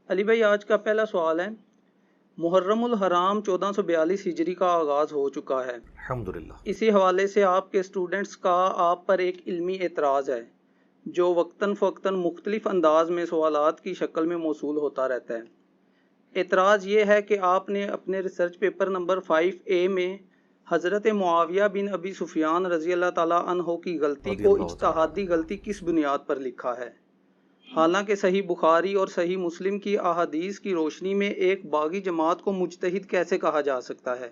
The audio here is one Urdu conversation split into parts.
علی بھائی، آج کا پہلا سوال ہے، محرم الحرام 1442 ہجری کا آغاز ہو چکا ہے الحمدللہ۔ اسی حوالے سے آپ کے اسٹوڈنٹس کا آپ پر ایک علمی اعتراض ہے جو وقتاً فوقتاً مختلف انداز میں سوالات کی شکل میں موصول ہوتا رہتا ہے۔ اعتراض یہ ہے کہ آپ نے اپنے ریسرچ پیپر نمبر 5A میں حضرت معاویہ بن ابی سفیان رضی اللہ تعالیٰ عنہ کی غلطی رضی کو اللہ تعالیٰ اجتہادی غلطی کس بنیاد پر لکھا ہے، حالانکہ صحیح بخاری اور صحیح مسلم کی احادیث کی روشنی میں ایک باغی جماعت کو مجتہد کیسے کہا جا سکتا ہے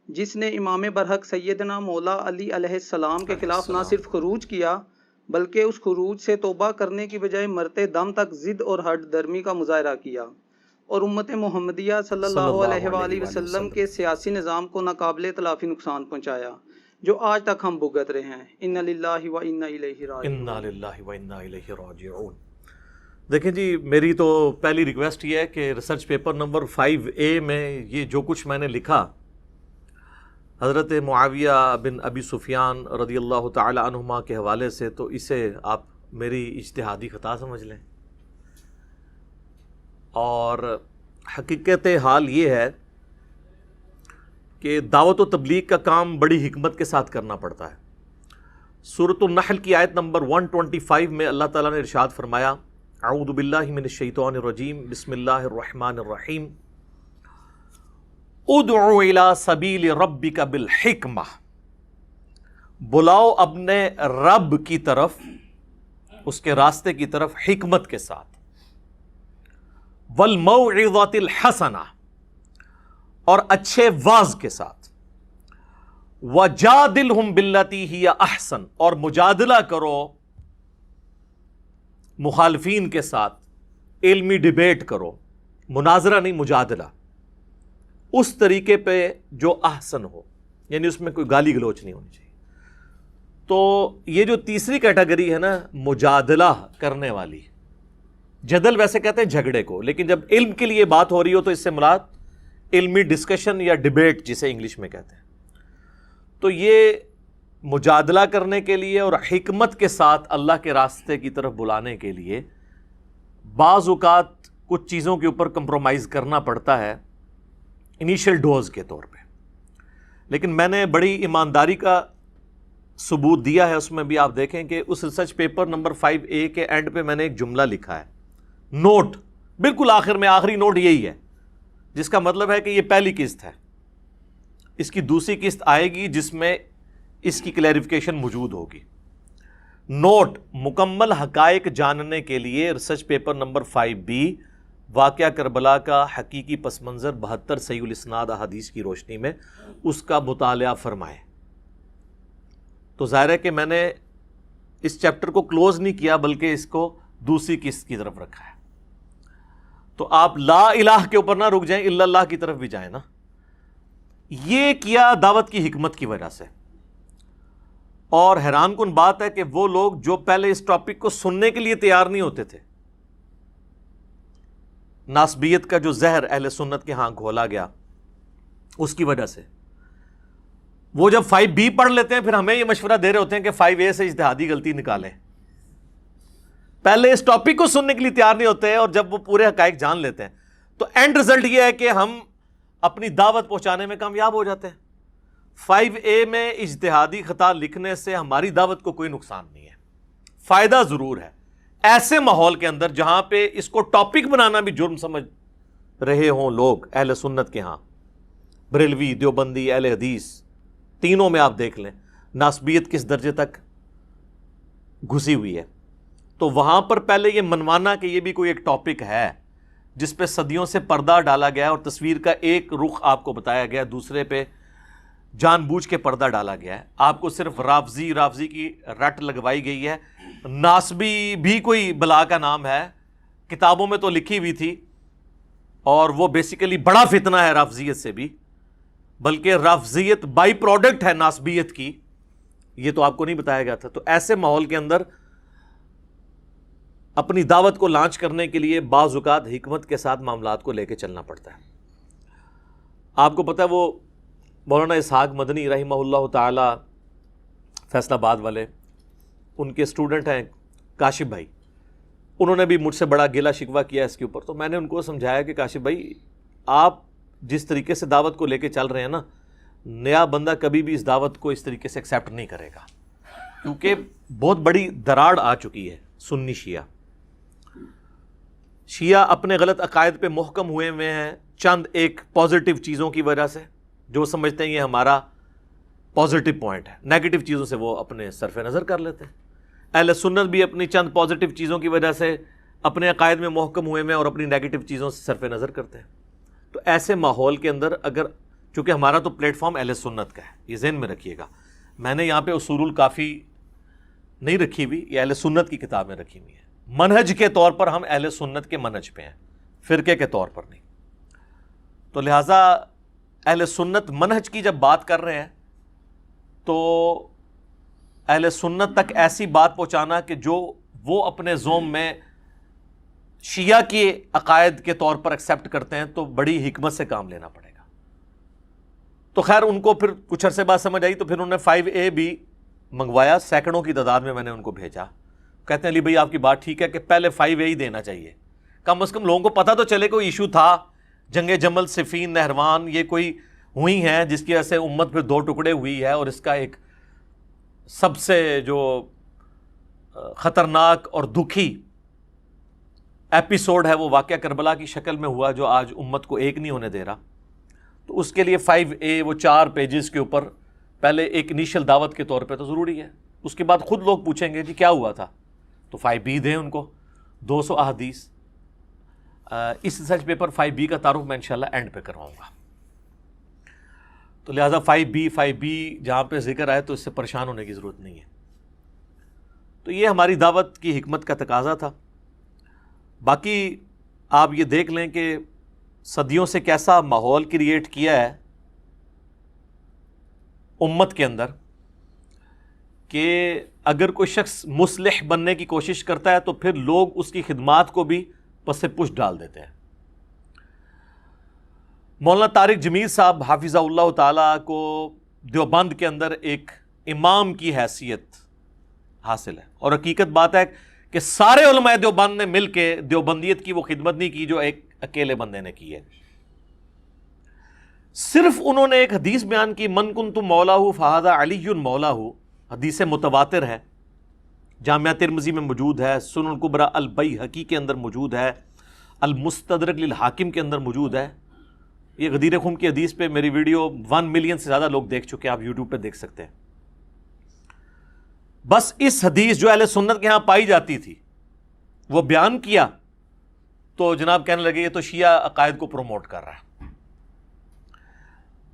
جس نے امام برحق سیدنا مولا علی علیہ السلام کے خلاف نہ صرف خروج کیا بلکہ اس خروج سے توبہ کرنے کی بجائے مرتے دم تک ضد اور ہٹ درمی کا مظاہرہ کیا اور امت محمدیہ صلی اللہ علیہ وآلہ وسلم کے سیاسی نظام کو ناقابل تلافی نقصان پہنچایا جو آج تک ہم بھگت رہے ہیں۔ انا للہ و انا الیہ راجعون۔ انا للہ و انا الیہ راجعون۔ دیکھیں جی، میری تو پہلی ریکویسٹ یہ ہے کہ ریسرچ پیپر نمبر 5A میں یہ جو کچھ میں نے لکھا حضرت معاویہ بن ابی سفیان رضی اللہ تعالی عنہما کے حوالے سے، تو اسے آپ میری اجتہادی خطا سمجھ لیں، اور حقیقت حال یہ ہے کہ دعوت و تبلیغ کا کام بڑی حکمت کے ساتھ کرنا پڑتا ہے۔ سورۃ النحل کی آیت نمبر 125 میں اللہ تعالیٰ نے ارشاد فرمایا، اعوذ باللہ من الشیطان الرجیم، بسم اللہ الرحمن الرحیم، ادع الی سبیل ربک بالحکمہ، بلاؤ اپنے رب کی طرف، اس کے راستے کی طرف حکمت کے ساتھ، والموعظۃ الحسنہ، اور اچھے واعظ کے ساتھ، وجادلہم باللتی ہی احسن، اور مجادلہ کرو مخالفین کے ساتھ، علمی ڈیبیٹ کرو، مناظرہ نہیں، مجادلہ، اس طریقے پہ جو احسن ہو، یعنی اس میں کوئی گالی گلوچ نہیں ہونی چاہیے۔ تو یہ جو تیسری کیٹیگری ہے نا، مجادلہ کرنے والی، جدل ویسے کہتے ہیں جھگڑے کو، لیکن جب علم کے لیے بات ہو رہی ہو تو اس سے مراد علمی ڈسکشن یا ڈیبیٹ جسے انگلش میں کہتے ہیں۔ تو یہ مجادلہ کرنے کے لیے اور حکمت کے ساتھ اللہ کے راستے کی طرف بلانے کے لیے بعض اوقات کچھ چیزوں کے اوپر کمپرومائز کرنا پڑتا ہے انیشل ڈوز کے طور پہ، لیکن میں نے بڑی ایمانداری کا ثبوت دیا ہے۔ اس میں بھی آپ دیکھیں کہ اس ریسرچ پیپر نمبر 5A کے اینڈ پہ میں نے ایک جملہ لکھا ہے، نوٹ بالکل آخر میں، آخری نوٹ یہی ہے، جس کا مطلب ہے کہ یہ پہلی قسط ہے، اس کی دوسری قسط آئے گی جس میں اس کی کلیریفیکیشن موجود ہوگی۔ نوٹ، مکمل حقائق جاننے کے لیے ریسرچ پیپر نمبر 5B، واقعہ کربلا کا حقیقی پس منظر 72 صحیح الاسناد احادیث کی روشنی میں اس کا مطالعہ فرمائیں۔ تو ظاہر ہے کہ میں نے اس چیپٹر کو کلوز نہیں کیا بلکہ اس کو دوسری قسط کی طرف رکھا ہے۔ تو آپ لا الہ کے اوپر نہ رک جائیں، الا اللہ کی طرف بھی جائیں نا۔ یہ کیا دعوت کی حکمت کی وجہ سے، اور حیران کن بات ہے کہ وہ لوگ جو پہلے اس ٹاپک کو سننے کے لیے تیار نہیں ہوتے تھے، ناسبیت کا جو زہر اہل سنت کے ہاں گھولا گیا اس کی وجہ سے، وہ جب 5B پڑھ لیتے ہیں پھر ہمیں یہ مشورہ دے رہے ہوتے ہیں کہ 5A سے اجتہادی غلطی نکالیں۔ پہلے اس ٹاپک کو سننے کے لیے تیار نہیں ہوتے ہیں، اور جب وہ پورے حقائق جان لیتے ہیں تو اینڈ رزلٹ یہ ہے کہ ہم اپنی دعوت پہنچانے میں کامیاب ہو جاتے ہیں۔ 5A میں اجتہادی خطا لکھنے سے ہماری دعوت کو کوئی نقصان نہیں ہے، فائدہ ضرور ہے۔ ایسے ماحول کے اندر جہاں پہ اس کو ٹاپک بنانا بھی جرم سمجھ رہے ہوں لوگ اہل سنت کے ہاں، بریلوی، دیوبندی، اہل حدیث، تینوں میں آپ دیکھ لیں ناسبیت کس درجے تک گھسی ہوئی ہے، تو وہاں پر پہلے یہ منوانا کہ یہ بھی کوئی ایک ٹاپک ہے جس پہ صدیوں سے پردہ ڈالا گیا اور تصویر کا ایک رخ آپ کو بتایا گیا، دوسرے پہ جان بوجھ کے پردہ ڈالا گیا ہے، آپ کو صرف رافضی کی رٹ لگوائی گئی ہے۔ ناسبی بھی کوئی بلا کا نام ہے، کتابوں میں تو لکھی ہوئی تھی، اور وہ بیسیکلی بڑا فتنہ ہے رافضیت سے بھی، بلکہ رافضیت بائی پروڈکٹ ہے ناسبیت کی، یہ تو آپ کو نہیں بتایا گیا تھا۔ تو ایسے ماحول کے اندر اپنی دعوت کو لانچ کرنے کے لیے بعض اوقات حکمت کے ساتھ معاملات کو لے کے چلنا پڑتا ہے۔ آپ کو پتہ ہے وہ مولانا اسحاق مدنی رحمہ اللہ تعالی فیصل آباد والے، ان کے اسٹوڈنٹ ہیں کاشف بھائی، انہوں نے بھی مجھ سے بڑا گیلا شکوہ کیا اس کے اوپر. تو میں نے ان کو سمجھایا کہ کاشف بھائی آپ جس طریقے سے دعوت کو لے کے چل رہے ہیں نا, نیا بندہ کبھی بھی اس دعوت کو اس طریقے سے ایکسیپٹ نہیں کرے گا, کیونکہ بہت بڑی دراڑ آ چکی ہے. سنی شیعہ اپنے غلط عقائد پہ محکم ہوئے ہیں چند ایک پازیٹیو چیزوں کی وجہ سے, جو سمجھتے ہیں یہ ہمارا پازیٹیو پوائنٹ ہے, نیگیٹو چیزوں سے وہ اپنے صرف نظر کر لیتے ہیں. اہل سنت بھی اپنی چند پازیٹیو چیزوں کی وجہ سے اپنے عقائد میں محکم ہوئے ہیں اور اپنی نیگیٹو چیزوں سے صرف نظر کرتے ہیں. تو ایسے ماحول کے اندر اگر, چونکہ ہمارا تو پلیٹ فارم اہل سنت کا ہے, یہ ذہن میں رکھیے گا, میں نے یہاں پہ اصول الکافی نہیں رکھی ہوئی, یہ اہل سنت کی کتاب میں رکھی ہوئی ہے. منہج کے طور پر ہم اہل سنت کے منہج پہ ہیں, فرقے کے طور پر نہیں. تو لہٰذا اہل سنت منہج کی جب بات کر رہے ہیں تو اہل سنت تک ایسی بات پہنچانا کہ جو وہ اپنے زوم میں شیعہ کے عقائد کے طور پر ایکسیپٹ کرتے ہیں, تو بڑی حکمت سے کام لینا پڑے گا. تو خیر ان کو پھر کچھ عرصے بعد سمجھ آئی, تو پھر انہوں نے 5A بھی منگوایا, سینکڑوں کی تعداد میں نے ان کو بھیجا. کہتے ہیں علی بھائی آپ کی بات ٹھیک ہے کہ پہلے 5A ہی دینا چاہیے, کم از کم لوگوں کو پتہ تو چلے کوئی ایشو تھا, جنگ جمل, صفین, نہروان, یہ کوئی ہوئی ہیں جس کی وجہ سے امت پھر 2 ٹکڑے ہوئی ہے, اور اس کا ایک سب سے جو خطرناک اور دکھی ایپیسوڈ ہے وہ واقعہ کربلا کی شکل میں ہوا, جو آج امت کو ایک نہیں ہونے دے رہا. تو اس کے لیے 5A وہ 4 پیجز کے اوپر پہلے ایک انیشل دعوت کے طور پہ تو ضروری ہے. اس کے بعد خود لوگ پوچھیں گے جی کیا ہوا تھا, تو 5B دیں ان کو, 200 احادیث. اس ریسرچ پیپر 5B کا تعارف میں انشاءاللہ اینڈ پہ کرواؤں گا. تو لہٰذا 5B جہاں پہ ذکر آئے تو اس سے پریشان ہونے کی ضرورت نہیں ہے. تو یہ ہماری دعوت کی حکمت کا تقاضا تھا. باقی آپ یہ دیکھ لیں کہ صدیوں سے کیسا ماحول کریٹ کیا ہے امت کے اندر, کہ اگر کوئی شخص مصلح بننے کی کوشش کرتا ہے تو پھر لوگ اس کی خدمات کو بھی پس پش ڈال دیتے ہیں. مولانا طارق جمیل صاحب حافظہ اللہ تعالیٰ کو دیوبند کے اندر ایک امام کی حیثیت حاصل ہے, اور حقیقت بات ہے کہ سارے علماء دیوبند نے مل کے دیوبندیت کی وہ خدمت نہیں کی جو ایک اکیلے بندے نے کی ہے. صرف انہوں نے ایک حدیث بیان کی, من کنت مولاہ فہذا علی مولاہ, حدیث متواتر ہے, جامعہ ترمذی میں موجود ہے, سنن الکبریٰ البیہقی کے اندر موجود ہے, المستدرک للحاکم کے اندر موجود ہے. یہ غدیر خم کی حدیث پہ میری ویڈیو 1 ملین سے زیادہ لوگ دیکھ چکے ہیں, آپ یوٹیوب پہ دیکھ سکتے ہیں. بس اس حدیث جو اہل سنت کے ہاں پائی جاتی تھی وہ بیان کیا تو جناب کہنے لگے یہ تو شیعہ عقائد کو پروموٹ کر رہا ہے.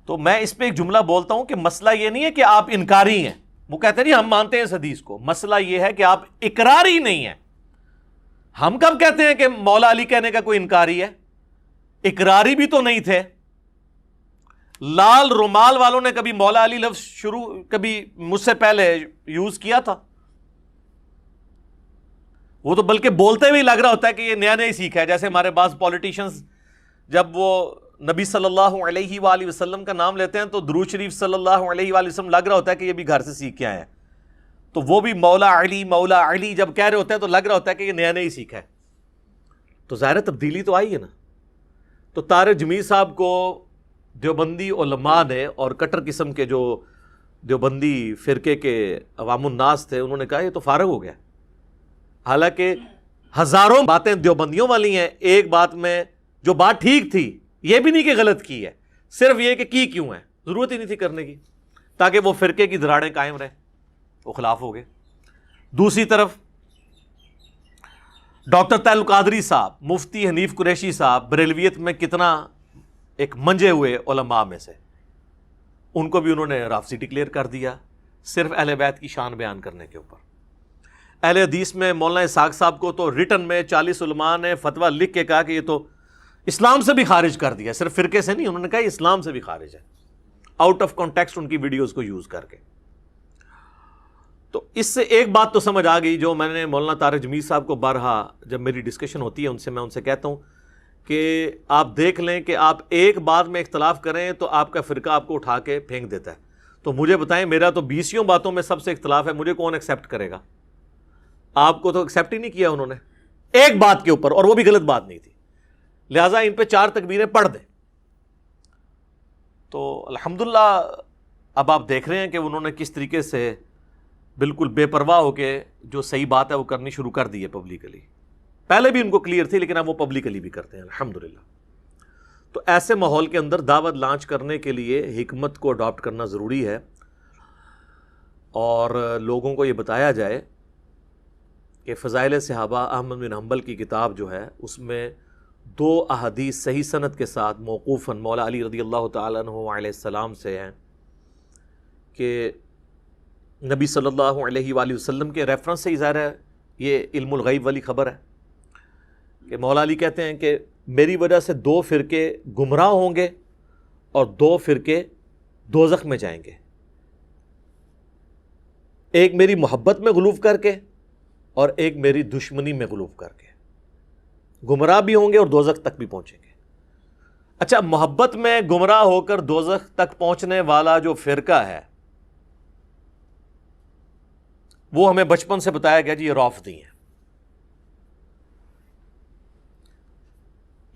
تو میں اس پہ ایک جملہ بولتا ہوں کہ مسئلہ یہ نہیں ہے کہ آپ انکاری ہیں, وہ کہتے ہیں ہم مانتے ہیں اس حدیث کو, مسئلہ یہ ہے کہ آپ اقراری نہیں ہیں. ہم کب کہتے ہیں کہ مولا علی کہنے کا کوئی انکاری ہے؟ اقراری بھی تو نہیں تھے. لال رومال والوں نے کبھی مولا علی لفظ کبھی مجھ سے پہلے یوز کیا تھا؟ وہ تو بلکہ بولتے ہوئے لگ رہا ہوتا ہے کہ یہ نیا نیا سیکھا ہے. جیسے ہمارے بعض پولیٹیشنز جب وہ نبی صلی اللہ علیہ وآلہ وسلم کا نام لیتے ہیں تو درود شریف صلی اللہ علیہ وآلہ وسلم لگ رہا ہوتا ہے کہ یہ بھی گھر سے سیکھ کے آئے ہیں. تو وہ بھی مولا علی جب کہہ رہے ہوتے ہیں تو لگ رہا ہوتا ہے کہ یہ نیا نیا سیکھا ہے. تو ظاہر تبدیلی تو آئی ہے نا. تو طارق جمیل صاحب کو دیوبندی علماء نے اور کٹر قسم کے جو دیوبندی فرقے کے عوام الناس تھے, انہوں نے کہا یہ تو فارغ ہو گیا. حالانکہ ہزاروں باتیں دیوبندیوں والی ہیں, ایک بات میں جو بات ٹھیک تھی یہ بھی نہیں کہ غلط کی ہے, صرف یہ کہ کی کیوں ہے, ضرورت ہی نہیں تھی کرنے کی, تاکہ وہ فرقے کی دراڑیں قائم رہیں, وہ خلاف ہو گئے. دوسری طرف ڈاکٹر طاہر القادری صاحب, مفتی حنیف قریشی صاحب بریلویت میں کتنا ایک منجے ہوئے علماء میں سے, ان کو بھی انہوں نے رافضی ڈکلیئر کر دیا صرف اہل بیت کی شان بیان کرنے کے اوپر. اہل حدیث میں مولانا اسحاق صاحب کو تو ریٹن میں 40 علماء نے فتویٰ لکھ کے کہا کہ یہ تو اسلام سے بھی خارج کر دیا, صرف فرقے سے نہیں, انہوں نے کہا یہ اسلام سے بھی خارج ہے, آؤٹ آف کانٹیکسٹ ان کی ویڈیوز کو یوز کر کے. تو اس سے ایک بات تو سمجھ آ گئی, جو میں نے مولانا طارق جمیل صاحب کو بارہا جب میری ڈسکشن ہوتی ہے ان سے, میں ان سے کہتا ہوں کہ آپ دیکھ لیں کہ آپ ایک بات میں اختلاف کریں تو آپ کا فرقہ آپ کو اٹھا کے پھینک دیتا ہے. تو مجھے بتائیں, میرا تو 20 باتوں میں سب سے اختلاف ہے, مجھے کون ایکسیپٹ کرے گا؟ آپ کو تو ایکسیپٹ ہی نہیں کیا انہوں نے. ایک بات کے اوپر، اور وہ بھی غلط بات نہیں تھی، لہٰذا ان پہ 4 تکبیریں پڑھ دیں. تو الحمدللہ اب آپ دیکھ رہے ہیں کہ انہوں نے کس طریقے سے بالکل بے پرواہ ہو کے جو صحیح بات ہے وہ کرنی شروع کر دی ہے پبلکلی. پہلے بھی ان کو کلیئر تھی لیکن اب وہ پبلکلی بھی کرتے ہیں الحمدللہ. تو ایسے ماحول کے اندر دعوت لانچ کرنے کے لیے حکمت کو اڈاپٹ کرنا ضروری ہے، اور لوگوں کو یہ بتایا جائے کہ فضائل صحابہ احمد بن حنبل کی کتاب جو ہے اس میں 2 احادیث صحیح سند کے ساتھ موقوفاً مولا علی رضی اللہ تعالیٰ عنہ علیہ السلام سے ہیں کہ نبی صلی اللہ علیہ وآلہ وسلم کے ریفرنس سے ہی ظاہر ہے یہ علم الغیب والی خبر ہے کہ مولا علی کہتے ہیں کہ میری وجہ سے 2 فرقے گمراہ ہوں گے اور 2 فرقے دوزخ میں جائیں گے، ایک میری محبت میں غلوف کر کے اور ایک میری دشمنی میں غلوف کر کے. گمراہ بھی ہوں گے اور دوزخ تک بھی پہنچیں گے. اچھا، محبت میں گمراہ ہو کر دوزخ تک پہنچنے والا جو فرقہ ہے وہ ہمیں بچپن سے بتایا گیا جی یہ رافضی ہیں،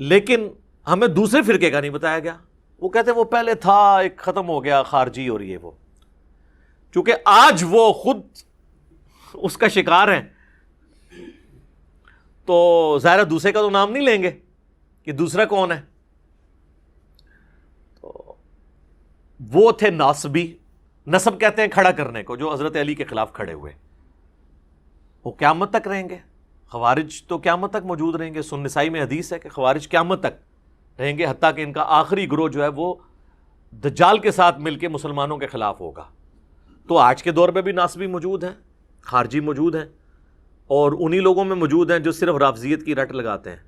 لیکن ہمیں دوسرے فرقے کا نہیں بتایا گیا. وہ کہتے ہیں وہ پہلے تھا، ایک ختم ہو گیا، خارجی اور یہ وہ. چونکہ آج وہ خود اس کا شکار ہیں تو ظاہر دوسرے کا تو نام نہیں لیں گے کہ دوسرا کون ہے. تو وہ تھے ناصبی، نسب کہتے ہیں کھڑا کرنے کو، جو حضرت علی کے خلاف کھڑے ہوئے. وہ قیامت تک رہیں گے. خوارج تو قیامت تک موجود رہیں گے. سنن نسائی میں حدیث ہے کہ خوارج قیامت تک رہیں گے، حتیٰ کہ ان کا آخری گروہ جو ہے وہ دجال کے ساتھ مل کے مسلمانوں کے خلاف ہوگا. تو آج کے دور میں بھی ناصبی موجود ہیں، خارجی موجود ہیں، اور انہی لوگوں میں موجود ہیں جو صرف رافضیت کی رٹ لگاتے ہیں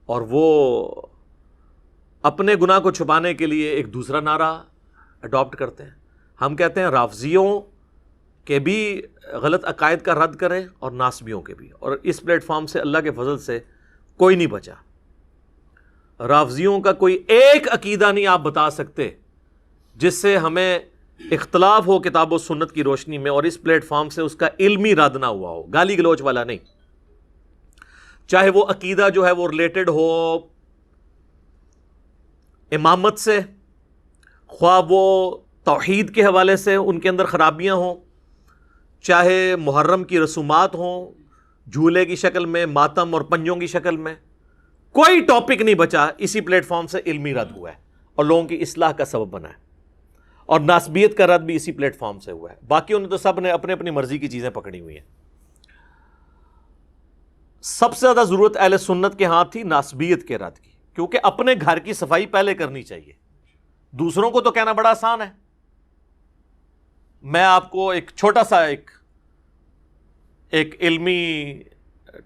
اور وہ اپنے گناہ کو چھپانے کے لیے ایک دوسرا نعرہ اڈاپٹ کرتے ہیں. ہم کہتے ہیں رافضیوں کے بھی غلط عقائد کا رد کریں اور ناصبیوں کے بھی، اور اس پلیٹ فارم سے اللہ کے فضل سے کوئی نہیں بچا. رافضیوں کا کوئی ایک عقیدہ نہیں آپ بتا سکتے جس سے ہمیں اختلاف ہو کتاب و سنت کی روشنی میں، اور اس پلیٹ فارم سے اس کا علمی رد نہ ہوا ہو، گالی گلوچ والا نہیں. چاہے وہ عقیدہ جو ہے وہ ریلیٹڈ ہو امامت سے، خواہ وہ توحید کے حوالے سے ان کے اندر خرابیاں ہوں، چاہے محرم کی رسومات ہوں جھولے کی شکل میں، ماتم اور پنجوں کی شکل میں، کوئی ٹاپک نہیں بچا اسی پلیٹ فارم سے علمی رد ہوا ہے اور لوگوں کی اصلاح کا سبب بنا ہے. اور ناسبیت کا رد بھی اسی پلیٹ فارم سے ہوا ہے. باقیوں نے تو سب نے اپنے اپنی مرضی کی چیزیں پکڑی ہوئی ہیں. سب سے زیادہ ضرورت اہل سنت کے ہاں تھی ناسبیت کے رد کی، کیونکہ اپنے گھر کی صفائی پہلے کرنی چاہیے. دوسروں کو تو کہنا بڑا آسان ہے. میں آپ کو ایک چھوٹا سا ایک علمی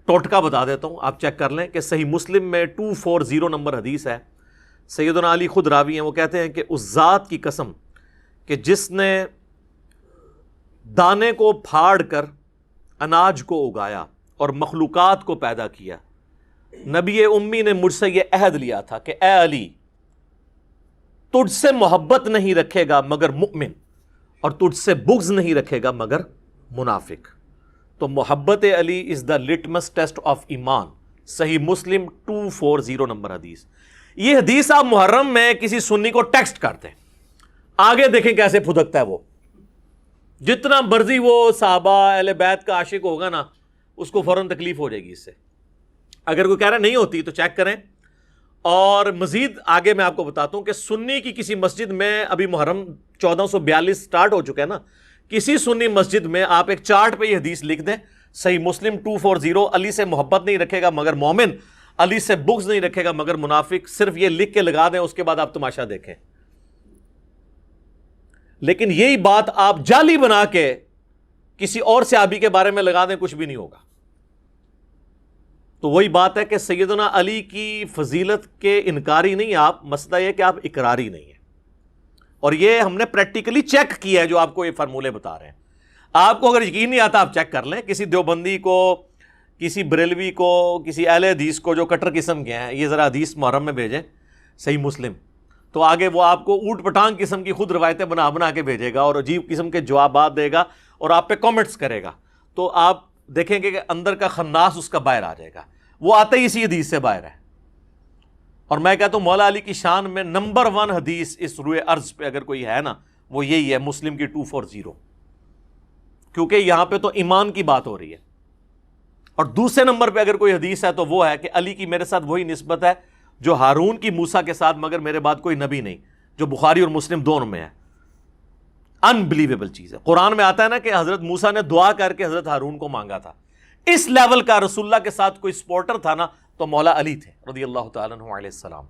ٹوٹکا بتا دیتا ہوں، آپ چیک کر لیں کہ صحیح مسلم میں 240 نمبر حدیث ہے. سیدنا علی خود راوی ہیں، وہ کہتے ہیں کہ اس ذات کی قسم کہ جس نے دانے کو پھاڑ کر اناج کو اگایا اور مخلوقات کو پیدا کیا، نبی امی نے مجھ سے یہ عہد لیا تھا کہ اے علی، تجھ سے محبت نہیں رکھے گا مگر مؤمن، اور تجھ سے بغض نہیں رکھے گا مگر منافق. تو محبت علی از دا لٹمس ٹیسٹ آف ایمان. صحیح مسلم 240 نمبر حدیث. یہ حدیث آپ محرم میں کسی سنی کو ٹیکسٹ کرتے ہیں، آگے دیکھیں کیسے پھدکتا ہے وہ. جتنا مرضی وہ صحابہ اہل بیت کا عاشق ہوگا نا، اس کو فوراً تکلیف ہو جائے گی اس سے. اگر کوئی کہہ رہا نہیں ہوتی تو چیک کریں. اور مزید آگے میں آپ کو بتاتا ہوں کہ سنی کی کسی مسجد میں، ابھی محرم 1442 سٹارٹ ہو چکا ہے نا، کسی سنی مسجد میں آپ ایک چارٹ پہ یہ حدیث لکھ دیں، صحیح مسلم 240، علی سے محبت نہیں رکھے گا مگر مومن، علی سے بغض نہیں رکھے گا مگر منافق. صرف یہ لکھ کے لگا دیں، اس کے بعد آپ تماشا دیکھیں. لیکن یہی بات آپ جعلی بنا کے کسی اور صحابی کے بارے میں لگا دیں، کچھ بھی نہیں ہوگا. تو وہی بات ہے کہ سیدنا علی کی فضیلت کے انکاری نہیں آپ، مسئلہ یہ کہ آپ اقراری نہیں ہیں. اور یہ ہم نے پریکٹیکلی چیک کیا ہے جو آپ کو یہ فارمولے بتا رہے ہیں. آپ کو اگر یقین نہیں آتا آپ چیک کر لیں، کسی دیوبندی کو، کسی بریلوی کو، کسی اہل حدیث کو جو کٹر قسم کے ہیں، یہ ذرا حدیث محرم میں بھیجیں صحیح مسلم، تو آگے وہ آپ کو اوٹ پٹانگ قسم کی خود روایتیں بنا بنا کے بھیجے گا اور عجیب قسم کے جوابات دے گا اور آپ پہ کامنٹس کرے گا. تو آپ دیکھیں گے کہ اندر کا خناس اس کا باہر آ جائے گا، وہ آتے ہی اسی حدیث سے باہر ہے۔ اور میں کہتا ہوں مولا علی کی شان میں نمبر 1 حدیث اس روئے ارض پہ اگر کوئی ہے نا، وہ یہی ہے، مسلم کی 240، کیونکہ یہاں پہ تو ایمان کی بات ہو رہی ہے۔ اور دوسرے نمبر پہ اگر کوئی حدیث ہے تو وہ ہے کہ علی کی میرے ساتھ وہی نسبت ہے جو ہارون کی موسیٰ کے ساتھ، مگر میرے بعد کوئی نبی نہیں، جو بخاری اور مسلم دونوں میں ہے۔ انبلیویبل چیز ہے۔ قرآن میں آتا ہے نا کہ حضرت موسیٰ نے دعا کر کے حضرت ہارون کو مانگا تھا۔ اس لیول کا رسول اللہ کے ساتھ کوئی سپورٹر تھا نا تو مولا علی تھے رضی اللہ تعالیٰ عنہ علیہ السلام۔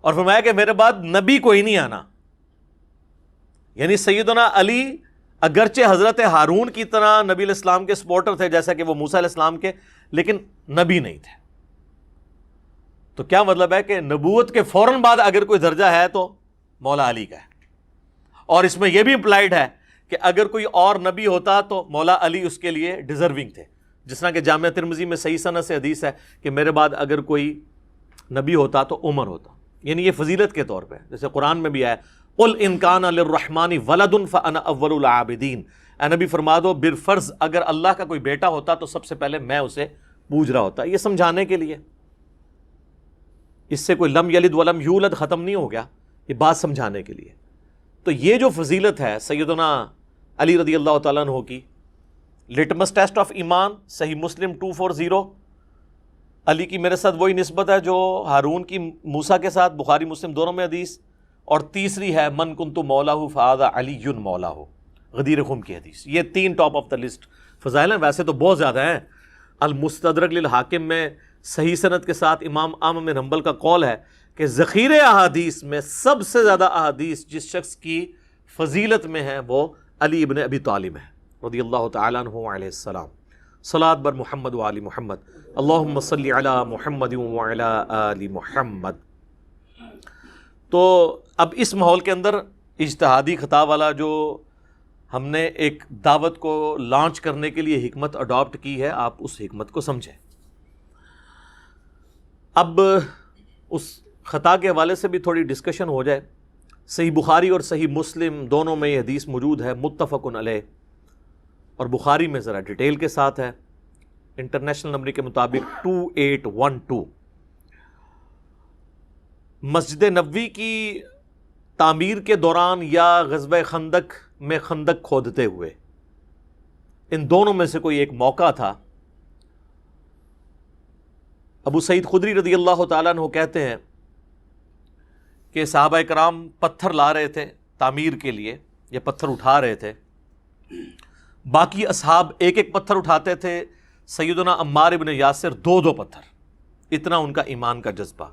اور فرمایا کہ میرے بعد نبی کوئی نہیں آنا، یعنی سیدنا علی اگرچہ حضرت ہارون کی طرح نبی علیہ السلام کے سپورٹر تھے جیسا کہ وہ موسیٰ علیہ السلام کے، لیکن نبی نہیں تھے۔ تو کیا مطلب ہے کہ نبوت کے فوراً بعد اگر کوئی درجہ ہے تو مولا علی کا ہے۔ اور اس میں یہ بھی امپلائڈ ہے کہ اگر کوئی اور نبی ہوتا تو مولا علی اس کے لیے ڈیزرونگ تھے، جس طرح کہ جامعہ ترمذی میں صحیح سند سے حدیث ہے کہ میرے بعد اگر کوئی نبی ہوتا تو عمر ہوتا، یعنی یہ فضیلت کے طور پہ، جیسے قرآن میں بھی آیا قل ان کان للرحمن ولد فانا اول العابدین، اے نبی فرما دو بالفرض اگر اللہ کا کوئی بیٹا ہوتا تو سب سے پہلے میں اسے پوج رہا ہوتا۔ یہ سمجھانے کے لیے، اس سے کوئی لم یلد ولم یولد ختم نہیں ہو گیا، یہ بات سمجھانے کے لیے۔ تو یہ جو فضیلت ہے سیدنا علی رضی اللہ تعالیٰ عنہ کی، لٹمس ٹیسٹ آف ایمان، صحیح مسلم 240، علی کی میرے ساتھ وہی نسبت ہے جو ہارون کی موسیٰ کے ساتھ، بخاری مسلم دونوں میں حدیث۔ اور تیسری ہے من کنت مولاہ فہذا علی مولاہ، غدیر خم کی حدیث۔ یہ 3 ٹاپ آف دا لسٹ فضائل ہیں، ویسے تو بہت زیادہ ہیں۔ المستدرک للحاکم میں صحیح سند کے ساتھ امام احمد بن حنبل کا قول ہے کہ ذخیرے احادیث میں سب سے زیادہ احادیث جس شخص کی فضیلت میں ہے وہ علی ابن ابی طالب ہے رضی اللہ تعالیٰ عنہ علیہ السلام۔ صلاۃ بر محمد و آل محمد، اللہم صلی علی محمد و علی آل محمد۔ تو اب اس ماحول کے اندر اجتہادی خطا والا جو ہم نے ایک دعوت کو لانچ کرنے کے لیے حکمت اڈاپٹ کی ہے، آپ اس حکمت کو سمجھیں۔ اب اس خطا کے حوالے سے بھی تھوڑی ڈسکشن ہو جائے۔ صحیح بخاری اور صحیح مسلم دونوں میں یہ حدیث موجود ہے، متفق علیہ، اور بخاری میں ذرا ڈیٹیل کے ساتھ ہے، انٹرنیشنل نمبر کے مطابق 2812۔ مسجد نبوی کی تعمیر کے دوران یا غزوہ خندق میں خندق کھودتے ہوئے، ان دونوں میں سے کوئی ایک موقع تھا۔ ابو سعید خدری رضی اللہ تعالیٰ عنہ کہتے ہیں کہ صحابہ کرام پتھر لا رہے تھے تعمیر کے لیے، یا پتھر اٹھا رہے تھے، باقی اصحاب ایک ایک پتھر اٹھاتے تھے، سیدنا عمار ابن یاسر 2 پتھر، اتنا ان کا ایمان کا جذبہ۔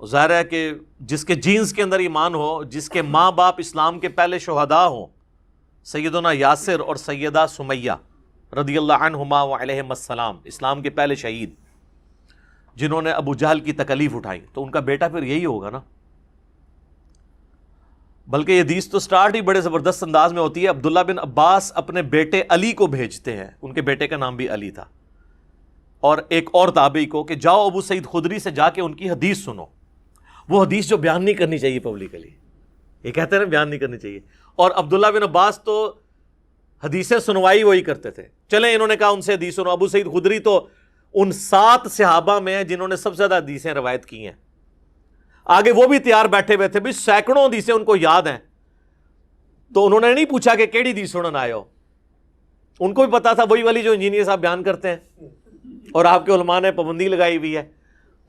ظاہر ہے کہ جس کے جینز کے اندر ایمان ہو، جس کے ماں باپ اسلام کے پہلے شہداء ہوں، سیدنا یاسر اور سیدہ سمیہ رضی اللہ عنہما و علیہم السلام، اسلام کے پہلے شہید جنہوں نے ابو جہل کی تکلیف اٹھائی، تو ان کا بیٹا پھر یہی ہوگا نا۔ بلکہ یہ حدیث تو سٹارٹ ہی بڑے زبردست انداز میں ہوتی ہے۔ عبداللہ بن عباس اپنے بیٹے علی کو بھیجتے ہیں، ان کے بیٹے کا نام بھی علی تھا، اور ایک اور تابعی کو کہ جاؤ ابو سعید خدری سے جا کے ان کی حدیث سنو، وہ حدیث جو بیان نہیں کرنی چاہیے پبلکلی، یہ کہتے ہیں بیان نہیں کرنی چاہیے۔ اور عبداللہ بن عباس تو حدیثیں سنوائی وہی کرتے تھے، چلیں انہوں نے کہا ان سے حدیث سنو۔ ابو سعید خدری تو ان 7 صحابہ میں ہیں جنہوں نے سب سے زیادہ حدیثیں روایت کی ہیں، آگے وہ بھی تیار بیٹھے ہوئے تھے، بھی سینکڑوں حدیثیں ان کو یاد ہیں، تو انہوں نے نہیں پوچھا کہ کیڑی حدیث سنن آئے ہو، ان کو بھی پتا تھا وہی والی جو انجینئر صاحب بیان کرتے ہیں، اور آپ کے علماء نے پابندی لگائی ہوئی ہے۔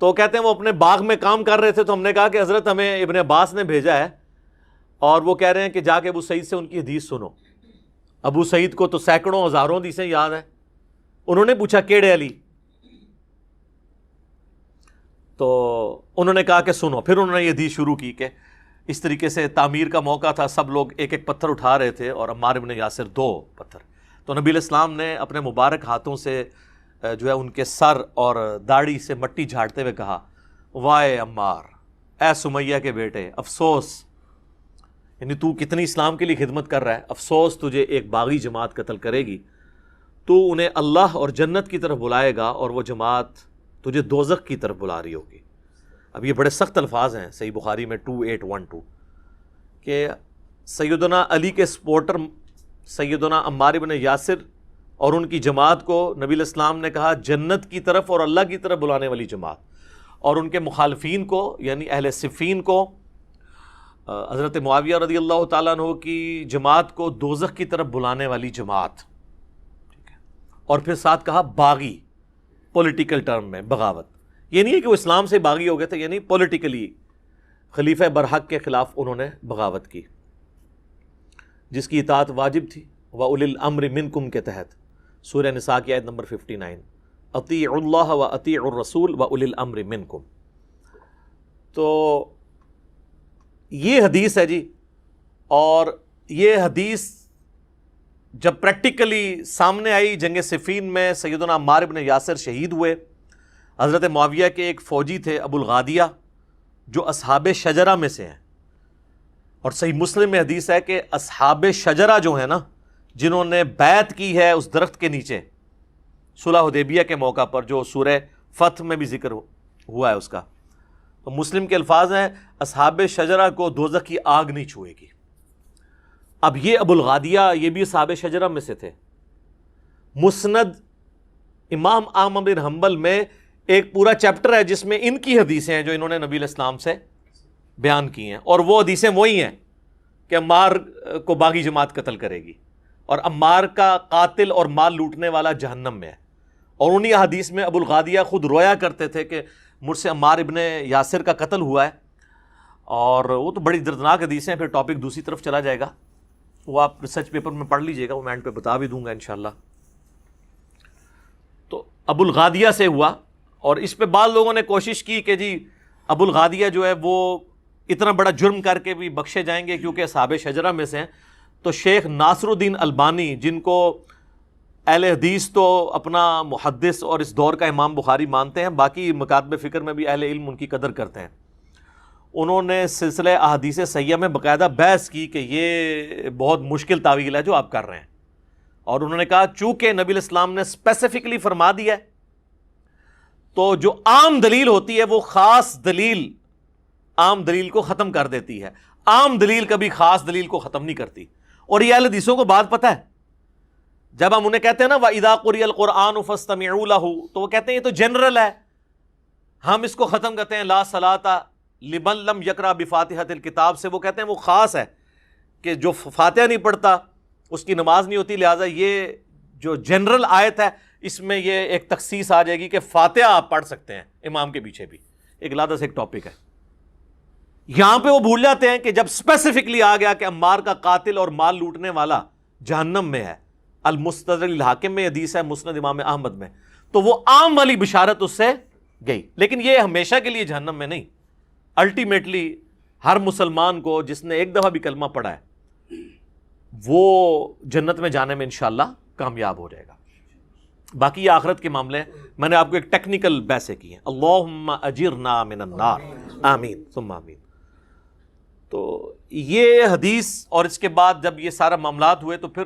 تو کہتے ہیں وہ اپنے باغ میں کام کر رہے تھے، تو ہم نے کہا کہ حضرت ہمیں ابن عباس نے بھیجا ہے، اور وہ کہہ رہے ہیں کہ جا کے ابو سعید سے ان کی حدیث سنو۔ ابو سعید کو تو سینکڑوں ہزاروں حدیثیں یاد ہیں، انہوں نے پوچھا کیڑے علی، تو انہوں نے کہا کہ سنو۔ پھر انہوں نے یہ حدیث شروع کی کہ اس طریقے سے تعمیر کا موقع تھا، سب لوگ ایک ایک پتھر اٹھا رہے تھے، اور عمار بن یاسر 2 پتھر۔ تو نبی علیہ السلام نے اپنے مبارک ہاتھوں سے جو ہے ان کے سر اور داڑھی سے مٹی جھاڑتے ہوئے کہا، وائے عمار، اے سمیہ کے بیٹے، افسوس، یعنی تو کتنی اسلام کے لیے خدمت کر رہا ہے، افسوس تجھے ایک باغی جماعت قتل کرے گی، تو انہیں اللہ اور جنت کی طرف بلائے گا، اور وہ جماعت تجھے دوزخ کی طرف بلا رہی ہوگی۔ اب یہ بڑے سخت الفاظ ہیں صحیح بخاری میں 2812 کہ سیدنا علی کے سپورٹر سیدنا عمار بن یاسر اور ان کی جماعت کو نبی علیہ السلام نے کہا جنت کی طرف اور اللہ کی طرف بلانے والی جماعت، اور ان کے مخالفین کو یعنی اہل صفین کو حضرت معاویہ رضی اللہ تعالیٰ عنہ کی جماعت کو دوزخ کی طرف بلانے والی جماعت، ٹھیک ہے، اور پھر ساتھ کہا باغی، پولیٹیکل ٹرم میں بغاوت، یہ نہیں ہے کہ وہ اسلام سے باغی ہو گئے تھے، یعنی پولیٹیکلی خلیفہ برحق کے خلاف انہوں نے بغاوت کی، جس کی اطاعت واجب تھی وَأُولِي الْأَمْرِ مِنْكُمْ کے تحت، سورہ نساء کی آیت نمبر 59، اطیعوا اللہ واطیعوا الرسول وَأُولِي الْأَمْرِ مِنْكُمْ۔ تو یہ حدیث ہے جی، اور یہ حدیث جب پریکٹیکلی سامنے آئی جنگ صفین میں سیدنا عمار بن یاسر شہید ہوئے، حضرت معاویہ کے ایک فوجی تھے ابو الغادیہ جو اصحاب شجرہ میں سے ہیں، اور صحیح مسلم میں حدیث ہے کہ اصحاب شجرہ جو ہیں نا، جنہوں نے بیعت کی ہے اس درخت کے نیچے صلح حدیبیہ کے موقع پر، جو سورہ فتح میں بھی ذکر ہوا ہے اس کا، تو مسلم کے الفاظ ہیں اصحاب شجرہ کو دوزخ کی آگ نہیں چھوئے گی۔ اب یہ ابو الغادیہ یہ بھی اصحاب شجرہ میں سے تھے۔ مسند امام احمد بن حنبل میں ایک پورا چیپٹر ہے جس میں ان کی حدیثیں ہیں جو انہوں نے نبی علیہ السلام سے بیان کی ہیں، اور وہ حدیثیں وہی ہیں کہ عمار کو باغی جماعت قتل کرے گی، اور عمار کا قاتل اور مال لوٹنے والا جہنم میں ہے۔ اور انہی حدیث میں ابو الغادیہ خود رویا کرتے تھے کہ مجھ سے عمار ابن یاسر کا قتل ہوا ہے، اور وہ تو بڑی دردناک حدیثیں ہیں، پھر ٹاپک دوسری طرف چلا جائے گا، وہ آپ ریسرچ پیپر میں پڑھ لیجئے گا، وہ میں اینڈ پہ بتا بھی دوں گا انشاءاللہ۔ تو ابو الغادیہ سے ہوا، اور اس پہ بعض لوگوں نے کوشش کی کہ جی ابو الغادیہ جو ہے وہ اتنا بڑا جرم کر کے بھی بخشے جائیں گے کیونکہ اصحاب شجرہ میں سے ہیں۔ تو شیخ ناصر الدین البانی، جن کو اہل حدیث تو اپنا محدث اور اس دور کا امام بخاری مانتے ہیں، باقی مکاتب فکر میں بھی اہل علم ان کی قدر کرتے ہیں، انہوں نے سلسلہ احادیث صحیحہ میں باقاعدہ بحث کی کہ یہ بہت مشکل تعویل ہے جو آپ کر رہے ہیں، اور انہوں نے کہا چونکہ نبی علیہ السلام نے اسپیسیفکلی فرما دیا ہے تو جو عام دلیل ہوتی ہے وہ خاص دلیل عام دلیل کو ختم کر دیتی ہے، عام دلیل کبھی خاص دلیل کو ختم نہیں کرتی۔ اور یہ اہل حدیثوں کو بات پتہ ہے، جب ہم انہیں کہتے ہیں نا وَإِذَا قُرِئَ الْقُرْآنُ فَاسْتَمِعُوا لَهُ، تو وہ کہتے ہیں یہ تو جنرل ہے، ہم اس کو ختم کرتے ہیں لا صلاۃ لمن لم یقرأ بفاتحۃ الکتاب سے، وہ کہتے ہیں وہ خاص ہے کہ جو فاتحہ نہیں پڑھتا اس کی نماز نہیں ہوتی، لہٰذا یہ جو جنرل آیت ہے اس میں یہ ایک تخصیص آ جائے گی کہ فاتحہ آپ پڑھ سکتے ہیں امام کے پیچھے بھی، ایک علیحدہ سے ایک ٹاپک ہے۔ یہاں پہ وہ بھول جاتے ہیں کہ جب اسپیسیفکلی آ گیا کہ عمار کا قاتل اور مال لوٹنے والا جہنم میں ہے، المستدرک الحاکم میں حدیث ہے، مسند امام احمد میں، تو وہ عام والی بشارت اس سے گئی، لیکن یہ ہمیشہ کے لیے جہنم میں نہیں، الٹیمیٹلی ہر مسلمان کو جس نے ایک دفعہ بھی کلمہ پڑھا ہے وہ جنت میں جانے میں انشاءاللہ کامیاب ہو جائے گا۔ باقی یہ آخرت کے معاملے میں نے آپ کو ایک ٹیکنیکل بحثیں کی ہیں، اللہم اجرنا من النار، آمین ثم آمین۔ تو یہ حدیث، اور اس کے بعد جب یہ سارا معاملات ہوئے تو پھر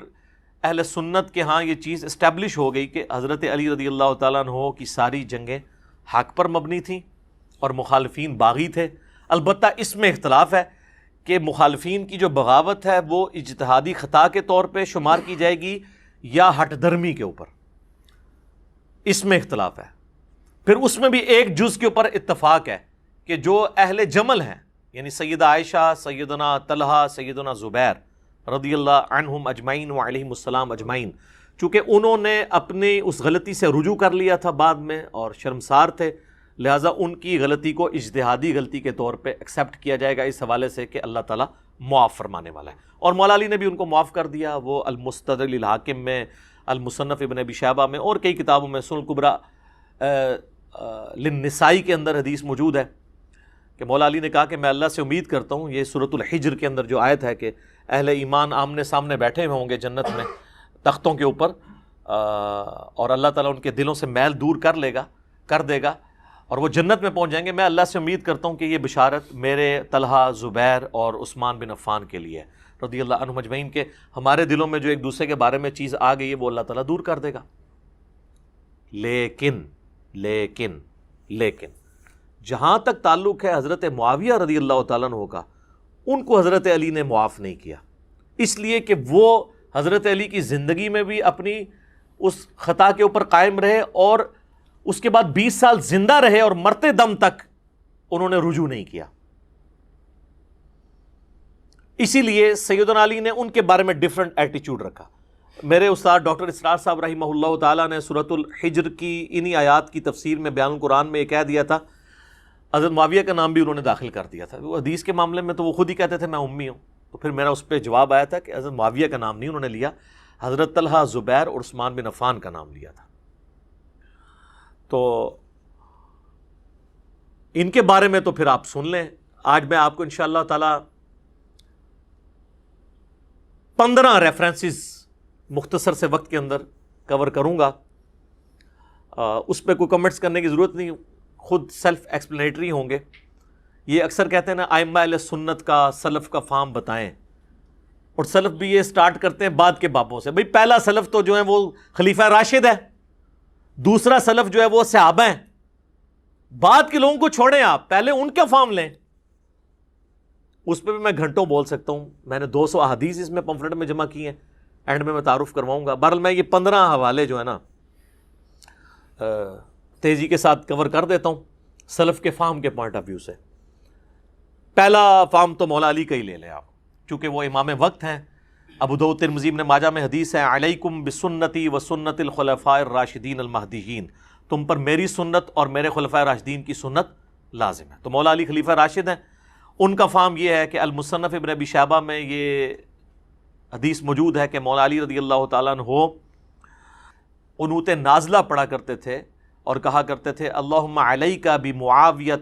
اہل سنت کے ہاں یہ چیز اسٹیبلش ہو گئی کہ حضرت علی رضی اللہ تعالیٰ عنہ کی ساری جنگیں حق پر مبنی تھیں اور مخالفین باغی تھے۔ البتہ اس میں اختلاف ہے کہ مخالفین کی جو بغاوت ہے وہ اجتہادی خطا کے طور پہ شمار کی جائے گی یا ہٹ درمی کے اوپر، اس میں اختلاف ہے۔ پھر اس میں بھی ایک جز کے اوپر اتفاق ہے کہ جو اہل جمل ہیں، یعنی سیدہ عائشہ، سیدنا طلحہ، سیدنا زبیر رضی اللہ عنہم اجمعین وعلیہم السلام اجمعین، چونکہ انہوں نے اپنی اس غلطی سے رجوع کر لیا تھا بعد میں اور شرمسار تھے، لہٰذا ان کی غلطی کو اجتہادی غلطی کے طور پہ ایکسیپٹ کیا جائے گا اس حوالے سے کہ اللہ تعالیٰ معاف فرمانے والا ہے، اور مولا علی نے بھی ان کو معاف کر دیا۔ وہ المستدرک للحاکم میں، المصنف ابن ابی شیبہ میں اور کئی کتابوں میں، سنن الکبریٰ للنسائی کے اندر حدیث موجود ہے کہ مولا علی نے کہا کہ میں اللہ سے امید کرتا ہوں، یہ سورۃ الحجر کے اندر جو آیت ہے کہ اہل ایمان آمنے سامنے بیٹھے ہوئے ہوں گے جنت میں تختوں کے اوپر، اور اللہ تعالیٰ ان کے دلوں سے میل دور کر دے گا اور وہ جنت میں پہنچ جائیں گے۔ میں اللہ سے امید کرتا ہوں کہ یہ بشارت میرے طلحہ، زبیر اور عثمان بن عفان کے لیے رضی اللہ عنہم اجمعین، کے ہمارے دلوں میں جو ایک دوسرے کے بارے میں چیز آ گئی ہے وہ اللہ تعالیٰ دور کر دے گا۔ لیکن جہاں تک تعلق ہے حضرت معاویہ رضی اللہ تعالیٰ عنہ کا، ان کو حضرت علی نے معاف نہیں کیا، اس لیے کہ وہ حضرت علی کی زندگی میں بھی اپنی اس خطا کے اوپر قائم رہے اور اس کے بعد 20 سال زندہ رہے اور مرتے دم تک انہوں نے رجوع نہیں کیا. اسی لیے سیدنا علی نے ان کے بارے میں ڈیفرنٹ ایٹیچیوڈ رکھا. میرے استاد ڈاکٹر اسرار صاحب رحمہ اللہ تعالیٰ نے سورۃ الحجر کی انہی آیات کی تفسیر میں بیان القرآن میں یہ کہہ دیا تھا. حضرت معاویہ کا نام بھی انہوں نے داخل کر دیا تھا. وہ حدیث کے معاملے میں تو وہ خود ہی کہتے تھے میں امی ہوں, تو پھر میرا اس پہ جواب آیا تھا کہ حضرت معاویہ کا نام نہیں انہوں نے لیا, حضرت طلحہ, زبیر اور عثمان بن عفان کا نام لیا تھا. تو ان کے بارے میں تو پھر آپ سن لیں. آج میں آپ کو انشاءاللہ تعالی 15 ریفرنسز مختصر سے وقت کے اندر کور کروں گا. اس پہ کوئی کمنٹس کرنے کی ضرورت نہیں, خود سیلف ایکسپلینیٹری ہوں گے. یہ اکثر کہتے ہیں نا ائمہ اہل سنت کا سلف کا فام بتائیں, اور سلف بھی یہ سٹارٹ کرتے ہیں بعد کے بابوں سے. بھئی پہلا سلف تو جو ہے وہ خلیفہ راشد ہے, دوسرا سلف جو ہے وہ صحابہ ہیں. بعد کے لوگوں کو چھوڑیں, آپ پہلے ان کا فام لیں. اس پہ بھی میں گھنٹوں بول سکتا ہوں. میں نے 200 احادیث اس میں پمفلٹ میں جمع کی ہیں, اینڈ میں تعارف کرواؤں گا. بہرحال میں یہ 15 حوالے جو ہے نا تیزی کے ساتھ کور کر دیتا ہوں سلف کے فام کے پوائنٹ آف ویو سے. پہلا فام تو مولا علی کا ہی لے لیں آپ, چونکہ وہ امام وقت ہیں. ابو داؤد, ترمذی, ابن ماجہ میں حدیث ہے, علیکم بسنتی و سنت الخلفاء الراشدین المہدیین, تم پر میری سنت اور میرے خلفاء راشدین کی سنت لازم ہے. تو مولا علی خلیفہ راشد ہیں. ان کا فام یہ ہے کہ المصنف ابن ابی شیبہ میں یہ حدیث موجود ہے کہ مولا علی رضی اللہ تعالیٰ عنہ قنوت نازلہ پڑھا کرتے تھے اور کہا کرتے تھے اللہم علیک بمعاویہ